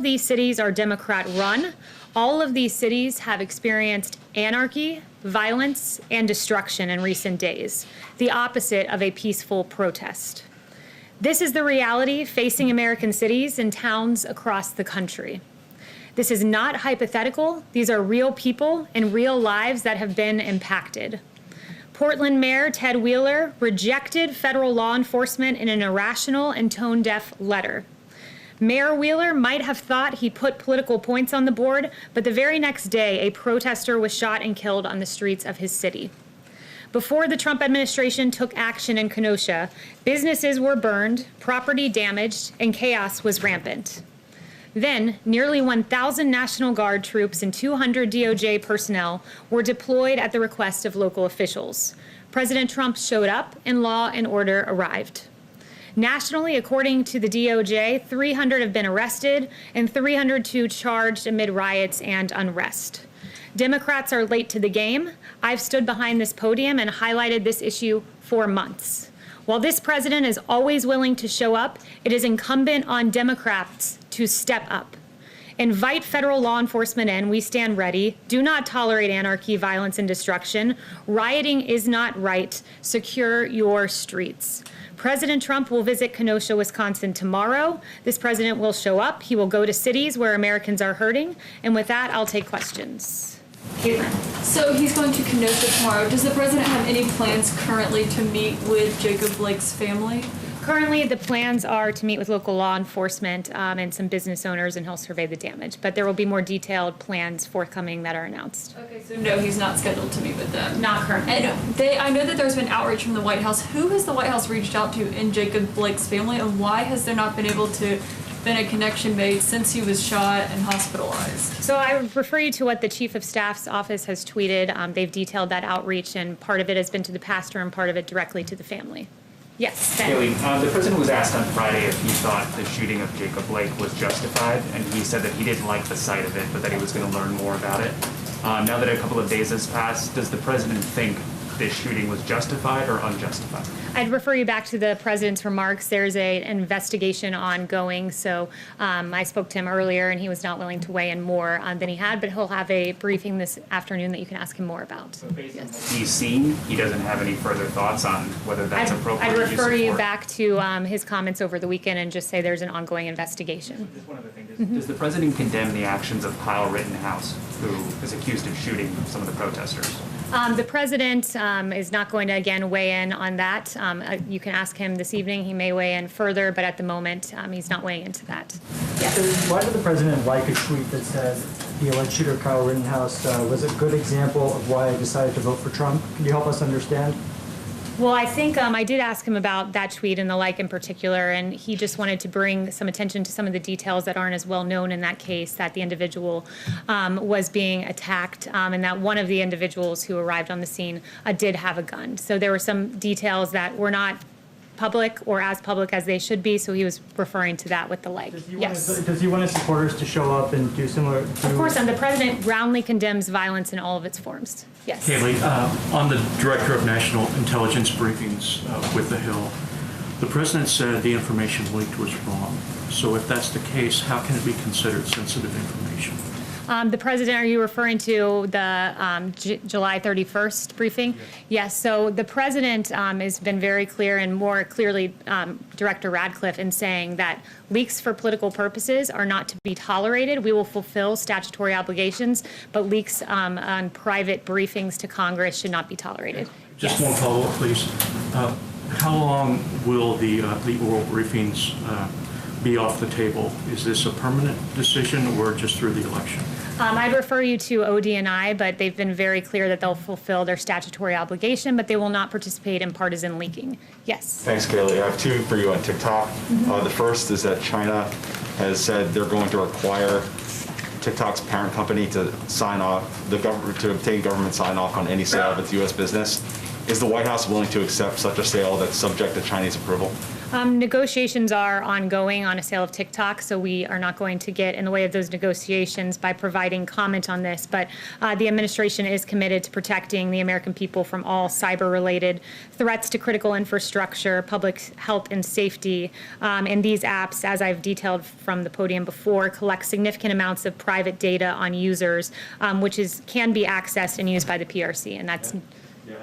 These cities are Democrat-run. All of these cities have experienced anarchy, violence, and destruction in recent days, the opposite of a peaceful protest. This is the reality facing American cities and towns across the country. This is not hypothetical. These are real people and real lives that have been impacted. Portland Mayor Ted Wheeler rejected federal law enforcement in an irrational and tone-deaf letter. Mayor Wheeler might have thought he put political points on the board, but the very next day, a protester was shot and killed on the streets of his city. Before the Trump administration took action in Kenosha, businesses were burned, property damaged, and chaos was rampant. Then, nearly 1,000 National Guard troops and 200 DOJ personnel were deployed at the request of local officials. President Trump showed up, and law and order arrived. Nationally, according to the DOJ, 300 have been arrested and 302 charged amid riots and unrest. Democrats are late to the game. I've stood behind this podium and highlighted this issue for months. While this president is always willing to show up, it is incumbent on Democrats to step up. Invite federal law enforcement in. We stand ready. Do not tolerate anarchy, violence, and destruction. Rioting is not right. Secure your streets. President Trump will visit Kenosha, Wisconsin tomorrow. This president will show up. He will go to cities where Americans are hurting. And with that, I'll take questions. Kayleigh. So he's going to Kenosha tomorrow. Does the president have any plans currently to meet with Jacob Blake's family? Currently, the plans are to meet with local law enforcement and some business owners, and he'll survey the damage. But there will be more detailed plans forthcoming that are announced. Okay, so no, he's not scheduled to meet with them. Not currently. And I know that there's been outreach from the White House. Who has the White House reached out to in Jacob Blake's family, and why has there not been a connection made since he was shot and hospitalized? So I refer you to what the Chief of Staff's office has tweeted. They've detailed that outreach, and part of it has been to the pastor and part of it directly to the family. Yes, Ben. Kayleigh, the president was asked on Friday if he thought the shooting of Jacob Blake was justified, and he said that he didn't like the sight of it, but that he was going to learn more about it. Now that a couple of days has passed, does the president think this shooting was justified or unjustified? I'd refer you back to the president's remarks. There's an investigation ongoing, so I spoke to him earlier, and he was not willing to weigh in more than he had, but he'll have a briefing this afternoon that you can ask him more about. So based on what he's seen, he doesn't have any further thoughts on whether that's appropriate. I'd refer you back to his comments over the weekend and just say there's an ongoing investigation. Just one other thing. Does the president condemn the actions of Kyle Rittenhouse, who is accused of shooting some of the protesters? The president is not going to, again, weigh in on that. You can ask him this evening. He may weigh in further, but at the moment, he's not weighing into that. Yes. So why did the president like a tweet that said the alleged shooter Kyle Rittenhouse was a good example of why I decided to vote for Trump? Can you help us understand? Well, I think I did ask him about that tweet and the like in particular, and he just wanted to bring some attention to some of the details that aren't as well known in that case, that the individual was being attacked, and that one of the individuals who arrived on the scene did have a gun. So there were some details that were not public or as public as they should be, so he was referring to that with the like. Does he want his supporters to show up and do similar? Of course, the president roundly condemns violence in all of its forms. Yes. Kayleigh, on the Director of National Intelligence briefings with the Hill, the president said the information leaked was wrong. So if that's the case, how can it be considered sensitive information? The president, are you referring to the July 31st briefing? Yes. So the president has been very clear, and more clearly Director Radcliffe, in saying that leaks for political purposes are not to be tolerated. We will fulfill statutory obligations, but leaks on private briefings to Congress should not be tolerated. Just one follow-up, please. How long will the oral briefings be off the table? Is this a permanent decision or just through the election? I'd refer you to ODNI, but they've been very clear that they'll fulfill their statutory obligation, but they will not participate in partisan leaking. Yes. Thanks, Kayleigh. I have two for you on TikTok. The first is that China has said they're going to require TikTok's parent company to sign off, the government to obtain government sign off on any sale of its U.S. business. Is the White House willing to accept such a sale that's subject to Chinese approval? Negotiations are ongoing on a sale of TikTok, so we are not going to get in the way of those negotiations by providing comment on this. But the administration is committed to protecting the American people from all cyber-related threats to critical infrastructure, public health and safety. And these apps, as I've detailed from the podium before, collect significant amounts of private data on users, which can be accessed and used by the PRC. And that's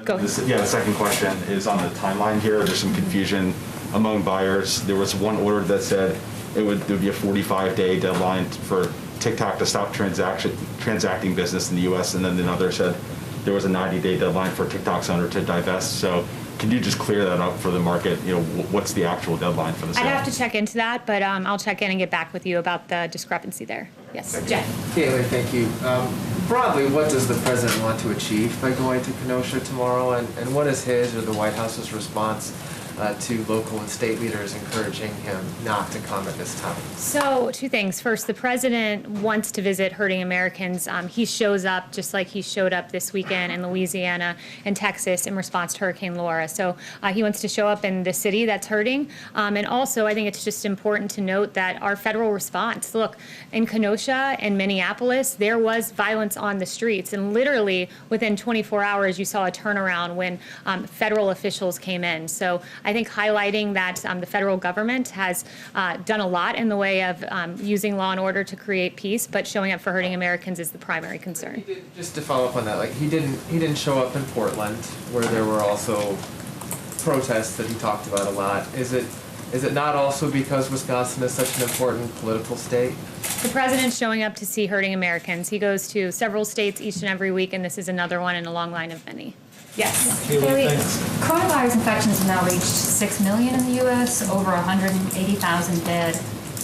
go ahead. The second question is on the timeline here. There's some confusion among buyers. There was one order that said there would be a 45-day deadline for TikTok to stop transacting business in the U.S., and then another said there was a 90-day deadline for TikTok's owner to divest. So can you just clear that up for the market? What's the actual deadline for the sale? I'd have to check into that, but I'll check in and get back with you about the discrepancy there. Yes, Jen. Kayleigh, thank you. Broadly, what does the president want to achieve by going to Kenosha tomorrow, and what is his or the White House's response to local and state leaders encouraging him not to come at this time? So, two things. First, the president wants to visit hurting Americans. He shows up just like he showed up this weekend in Louisiana and Texas in response to Hurricane Laura. So he wants to show up in the city that's hurting. And also, I think it's just important to note that our federal response, look, in Kenosha and Minneapolis, there was violence on the streets. And literally within 24 hours, you saw a turnaround when federal officials came in. So I think highlighting that the federal government has done a lot in the way of using law and order to create peace, but showing up for hurting Americans is the primary concern. Just to follow up on that, he didn't show up in Portland, where there were also protests that he talked about a lot. Is it not also because Wisconsin is such an important political state? The president's showing up to see hurting Americans. He goes to several states each and every week, and this is another one in a long line of many. Yes. Kayleigh, coronavirus infections have now reached 6 million in the U.S., over 180,000 dead.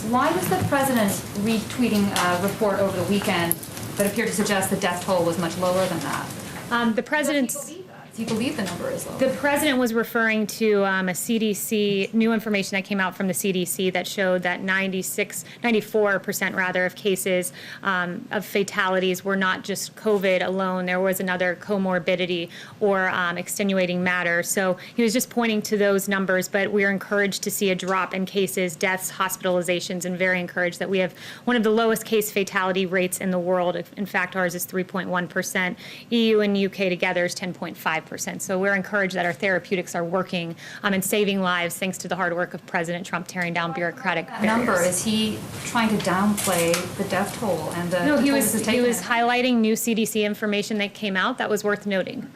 Why was the president retweeting a report over the weekend that appeared to suggest the death toll was much lower than that? The president's... Do you believe the number is low? The president was referring to a CDC, new information that came out from the CDC that showed that 94% rather of cases of fatalities were not just COVID alone. There was another comorbidity or extenuating matter. So he was just pointing to those numbers, but we're encouraged to see a drop in cases, deaths, hospitalizations, and very encouraged that we have one of the lowest case fatality rates in the world. In fact, ours is 3.1%. EU and UK together is 10.5%. So we're encouraged that our therapeutics are working and saving lives thanks to the hard work of President Trump tearing down bureaucratic barriers. Number, is he trying to downplay the death toll and the No, he toll was this is taking? highlighting new CDC information that came out that was worth noting.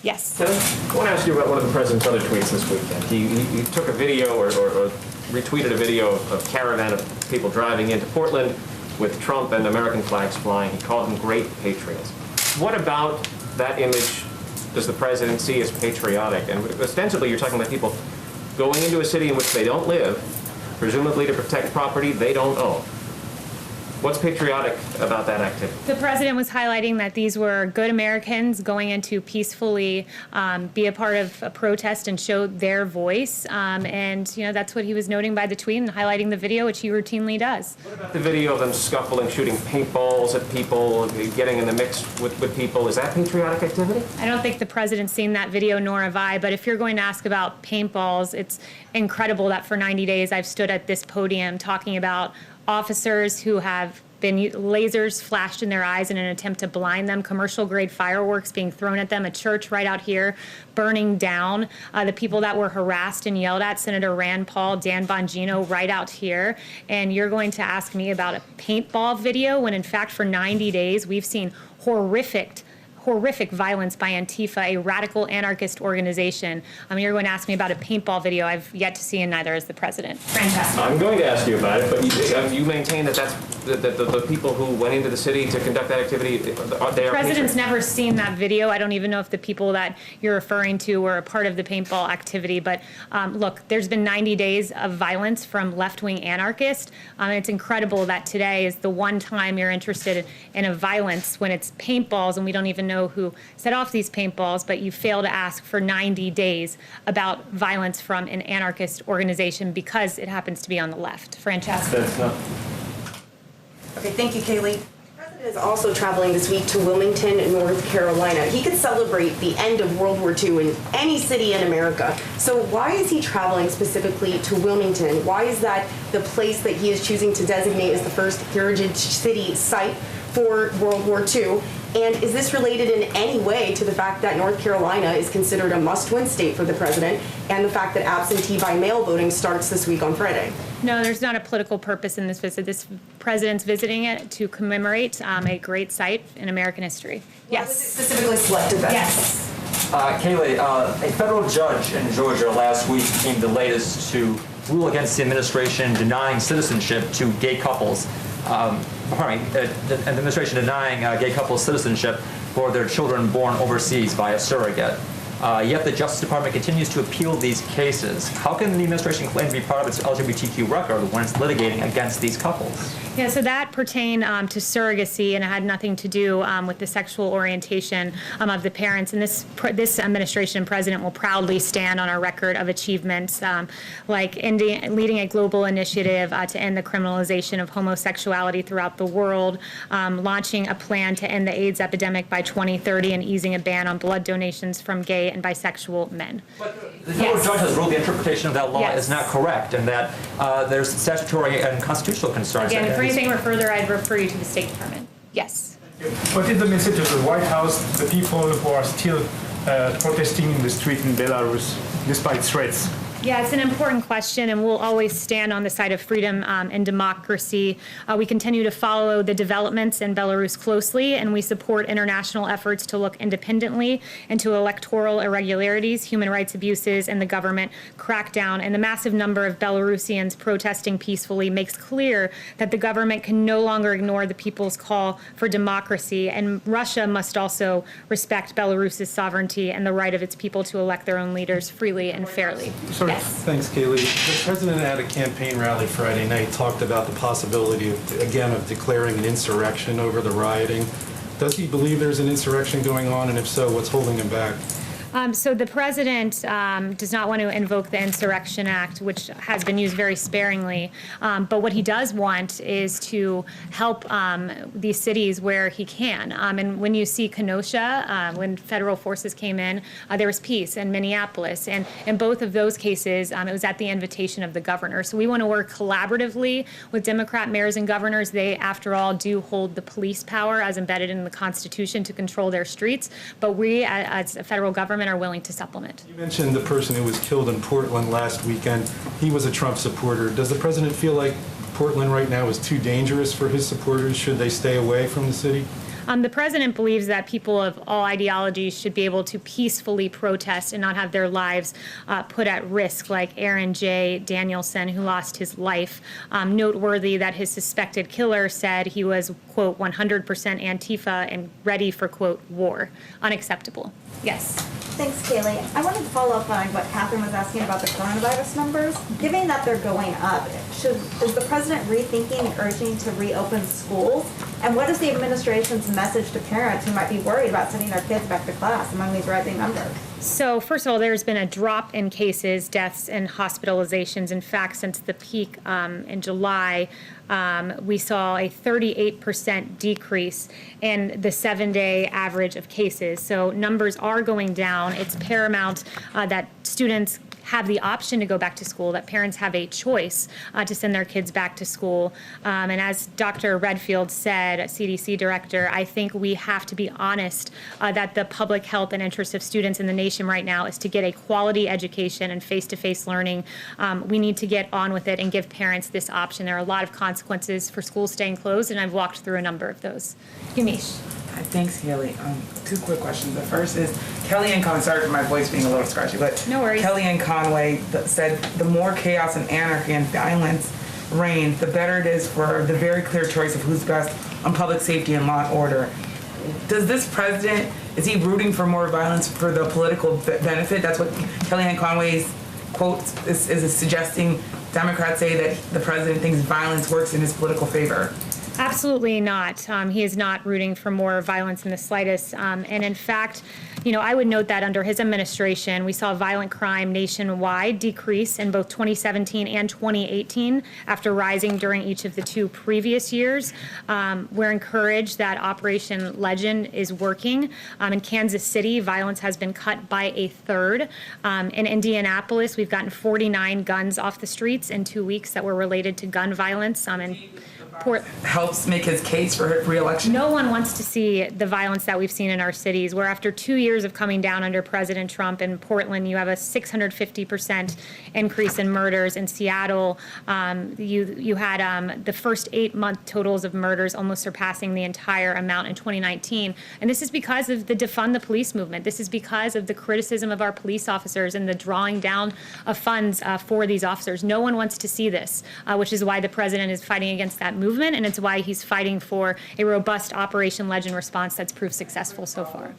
Yes. I want to ask you about one of the president's other tweets this weekend. He took a video or retweeted a video of a caravan of people driving into Portland with Trump and American flags flying. He called them great patriots. What about that image does the president see as patriotic? And ostensibly you're talking about people going into a city in which they don't live, presumably to protect property they don't own. What's patriotic about that activity? The president was highlighting that these were good Americans going in to peacefully be a part of a protest and show their voice. And, that's what he was noting by the tweet and highlighting the video, which he routinely does. What about the video of them scuffling, shooting paintballs at people, getting in the mix with people? Is that patriotic activity? I don't think the president's seen that video, nor have I. But if you're going to ask about paintballs, it's incredible that for 90 days I've stood at this podium talking about officers who have been lasers flashed in their eyes in an attempt to blind them, commercial-grade fireworks being thrown at them, a church right out here burning down, the people that were harassed and yelled at, Senator Rand Paul, Dan Bongino, right out here. And you're going to ask me about a paintball video when, in fact, for 90 days we've seen horrific violence by Antifa, a radical anarchist organization. You're going to ask me about a paintball video I've yet to see, and neither is the president. Francesca. I'm going to ask you about it, but you maintain that the people who went into the city to conduct that activity, they are The president's never seen that video. I don't even know if the people that you're referring to were a part of the paintball activity. But look, there's been 90 days of violence from left-wing anarchists. It's incredible that today is the one time you're interested in a violence when it's paintballs and we don't even know who set off these paintballs, but you fail to ask for 90 days about violence from an anarchist organization because it happens to be on the left. Francesca. That's not. Okay, thank you, Kayleigh. Is also traveling this week to Wilmington, North Carolina. He could celebrate the end of World War II in any city in America. So why is he traveling specifically to Wilmington? Why is that the place that he is choosing to designate as the first heritage city site for World War II? And is this related in any way to the fact that North Carolina is considered a must-win state for the president and the fact that absentee by mail voting starts this week on Friday? No, there's not a political purpose in this visit. This president's visiting it to commemorate a great site in American history. Yes. Was it specifically selected then? Yes. Kayleigh, a federal judge in Georgia last week became the latest to rule against the administration denying citizenship to gay couples. The administration denying gay couples citizenship for their children born overseas by a surrogate. Yet the Justice Department continues to appeal these cases. How can the administration claim to be proud of its LGBTQ record when it's litigating against these couples? Yeah, so that pertained to surrogacy, and it had nothing to do with the sexual orientation of the parents. And this administration and president will proudly stand on our record of achievements, like leading a global initiative to end the criminalization of homosexuality throughout the world, launching a plan to end the AIDS epidemic by 2030, and easing a ban on blood donations from gay and bisexual men. But the federal judge has ruled the interpretation of that law is not correct, and that there's statutory and constitutional concerns. Again, for anything further, I'd refer you to the State Department. Yes. What is the message of the White House, the people who are still protesting in the street in Belarus, despite threats? Yeah, it's an important question, and we'll always stand on the side of freedom and democracy. We continue to follow the developments in Belarus closely, and we support international efforts to look independently into electoral irregularities, human rights abuses, and the government crackdown. And the massive number of Belarusians protesting peacefully makes clear that the government can no longer ignore the people's call for democracy, and Russia must also respect Belarus's sovereignty and the right of its people to elect their own leaders freely and fairly. Sorry. Yes. Thanks, Kayleigh. The president at a campaign rally Friday night talked about the possibility of declaring an insurrection over the rioting. Does he believe there's an insurrection going on, and if so, what's holding him back? So the president does not want to invoke the Insurrection Act, which has been used very sparingly. But what he does want is to help these cities where he can. And when you see Kenosha, when federal forces came in, there was peace in Minneapolis. And in both of those cases, it was at the invitation of the governor. So we want to work collaboratively with Democrat mayors and governors. They, after all, do hold the police power as embedded in the Constitution to control their streets. But we, as a federal government, are willing to supplement. You mentioned the person who was killed in Portland last weekend. He was a Trump supporter. Does the president feel like Portland right now is too dangerous for his supporters? Should they stay away from the city? The president believes that people of all ideologies should be able to peacefully protest and not have their lives put at risk, like Aaron J. Danielson, who lost his life. Noteworthy that his suspected killer said he was, quote, 100% Antifa and ready for, quote, war. Unacceptable. Yes. Thanks, Kayleigh. I wanted to follow up on what Catherine was asking about the coronavirus numbers. Given that they're going up, is the president rethinking and urging to reopen schools? And what is the administration's message to parents who might be worried about sending their kids back to class among these rising numbers? So first of all, there's been a drop in cases, deaths, and hospitalizations. In fact, since the peak in July, we saw a 38% decrease in the 7-day average of cases. So numbers are going down. It's paramount that students have the option to go back to school, that parents have a choice to send their kids back to school. And as Dr. Redfield said, CDC director, I think we have to be honest that the public health and interest of students in the nation right now is to get a quality education and face-to-face learning. We need to get on with it and give parents this option. There are a lot of consequences for schools staying closed, and I've walked through a number of those. Yumish. Thanks, Kayleigh. Two quick questions. The first is Kellyanne Conway, sorry for my voice being a little scratchy, but no worries. Kellyanne Conway said the more chaos and anarchy and violence reigns, the better it is for the very clear choice of who's best on public safety and law and order. Does this president, is he rooting for more violence for the political benefit? That's what Kellyanne Conway's quote is suggesting. Democrats say that the president thinks violence works in his political favor. Absolutely not. He is not rooting for more violence in the slightest. And in fact, I would note that under his administration, we saw violent crime nationwide decrease in both 2017 and 2018 after rising during each of the 2 previous years. We're encouraged that Operation Legend is working. In Kansas City, violence has been cut by 1/3. In Indianapolis, we've gotten 49 guns off the streets in 2 weeks that were related to gun violence. Helps make his case for re-election? No one wants to see the violence that we've seen in our cities, where after 2 years of coming down under President Trump in Portland, you have a 650% increase in murders. In Seattle, you had the first 8-month totals of murders almost surpassing the entire amount in 2019. And this is because of the defund the police movement. This is because of the criticism of our police officers and the drawing down of funds for these officers. No one wants to see this, which is why the president is fighting against that movement, and it's why he's fighting for a robust Operation Legend response that's proved successful so far.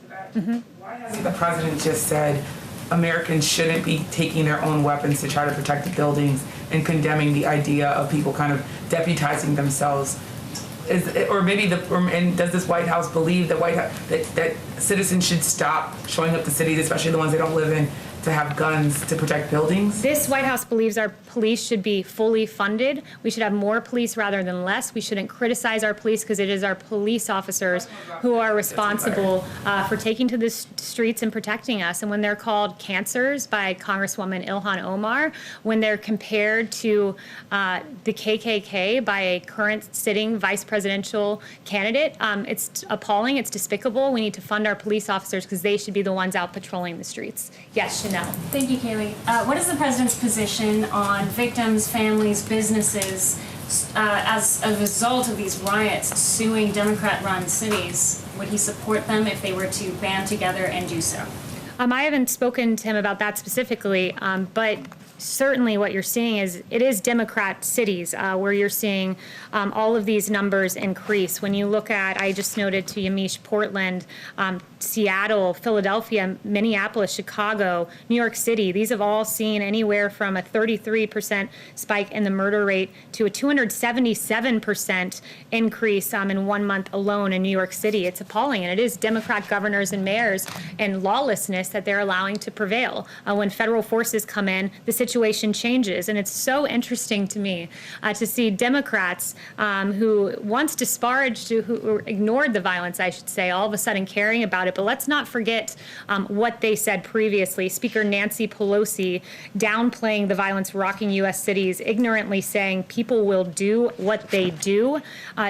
Why hasn't the president just said Americans shouldn't be taking their own weapons to try to protect the buildings and condemning the idea of people kind of deputizing themselves? And does this White House believe that citizens should stop showing up to cities, especially the ones they don't live in, to have guns to protect buildings? This White House believes our police should be fully funded. We should have more police rather than less. We shouldn't criticize our police because it is our police officers who are responsible for taking to the streets and protecting us. And when they're called cancers by Congresswoman Ilhan Omar, when they're compared to the KKK by a current sitting vice presidential candidate, it's appalling. It's despicable. We need to fund our police officers because they should be the ones out patrolling the streets. Yes, Chanel. Thank you, Kayleigh. What is the president's position on victims, families, businesses as a result of these riots suing Democrat-run cities? Would he support them if they were to band together and do so? I haven't spoken to him about that specifically, but certainly what you're seeing is it is Democrat cities where you're seeing all of these numbers increase. When you look at, I just noted to Yamiche, Portland, Seattle, Philadelphia, Minneapolis, Chicago, New York City, these have all seen anywhere from a 33% spike in the murder rate to a 277% increase in 1 month alone in New York City. It's appalling, and it is Democrat governors and mayors and lawlessness that they're allowing to prevail. When federal forces come in, the situation changes, and it's so interesting to me to see Democrats who once disparaged, who ignored the violence, I should say, all of a sudden caring about it. But let's not forget what they said previously. Speaker Nancy Pelosi downplaying the violence rocking U.S. cities, ignorantly saying people will do what they do.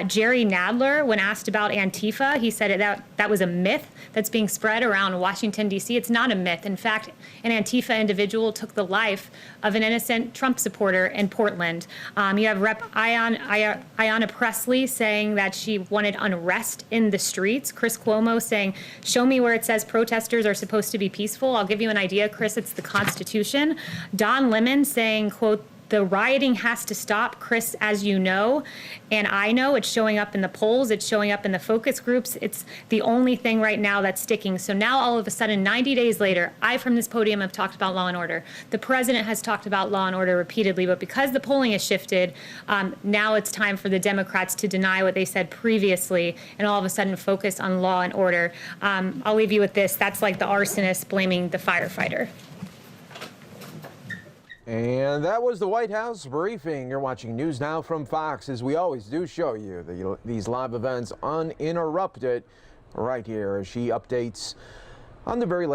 Jerry Nadler, when asked about Antifa, he said that was a myth that's being spread around Washington, D.C. It's not a myth. In fact, an Antifa individual took the life of an innocent Trump supporter in Portland. You have Rep. Ayanna Pressley saying that she wanted unrest in the streets. Chris Cuomo saying, show me where it says protesters are supposed to be peaceful. I'll give you an idea, Chris, it's the Constitution. Don Lemon saying, quote, the rioting has to stop, Chris, as you know, and I know it's showing up in the polls, it's showing up in the focus groups. It's the only thing right now that's sticking. So now all of a sudden, 90 days later, I from this podium have talked about law and order. The president has talked about law and order repeatedly, but because the polling has shifted, now it's time for the Democrats to deny what they said previously and all of a sudden focus on law and order. I'll leave you with this. That's like the arsonist blaming the firefighter. And that was the White House briefing. You're watching News Now from Fox, as we always do show you these live events uninterrupted right here as she updates on the very latest.